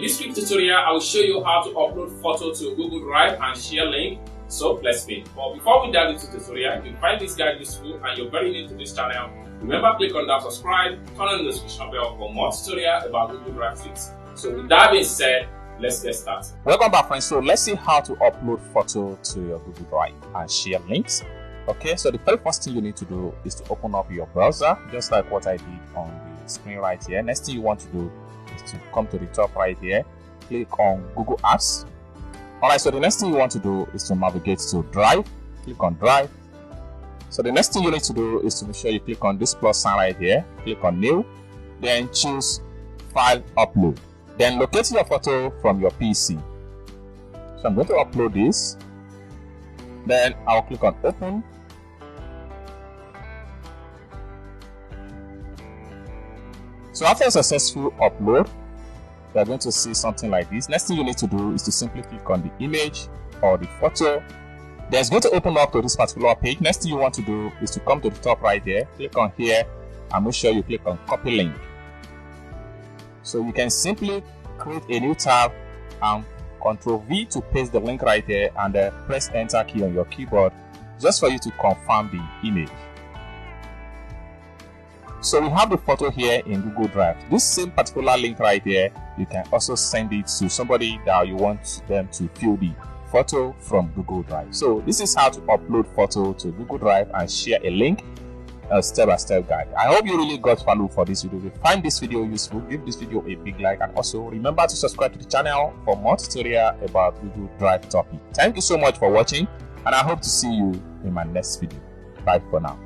this quick tutorial, I will show you how to upload photo to Google Drive and share link. So let's begin. But before we dive into the tutorial, if you find this guide useful and you're very new to this channel, remember click on that subscribe, turn on the notification bell for more tutorial about Google Drive tips. So with that being said, let's get started. Welcome back, friends. So let's see how to upload photo to your Google Drive and share links. Okay, so the very first thing you need to do is to open up your browser, just like what I did on the screen right here. Next thing you want to do is to come to the top right here, click on Google Apps. Alright, so the next thing you want to do is to navigate to Drive, click on Drive. So the next thing you need to do is to make sure you click on this plus sign right here, click on New, then choose File Upload. Then locate your photo from your PC. So I'm going to upload this. Then I'll click on Open. So after a successful upload, you're going to see something like this. Next thing you need to do is to simply click on the image or the photo. Then it's going to open up to this particular page. Next thing you want to do is to come to the top right there, click on here, and make sure you click on Copy Link. So you can simply create a new tab and Ctrl V to paste the link right there, and press Enter key on your keyboard just for you to confirm the image. So we have the photo here in Google Drive. This same particular link right there, you can also send it to somebody that you want them to view the photo from Google Drive. So this is how to upload photo to Google Drive and share a link, a step-by-step guide. I hope you really got value for this video. If you find this video useful, give this video a big like, and also remember to subscribe to the channel for more tutorial about Google Drive topic. Thank you so much for watching, and I hope to see you in my next video. Bye for now.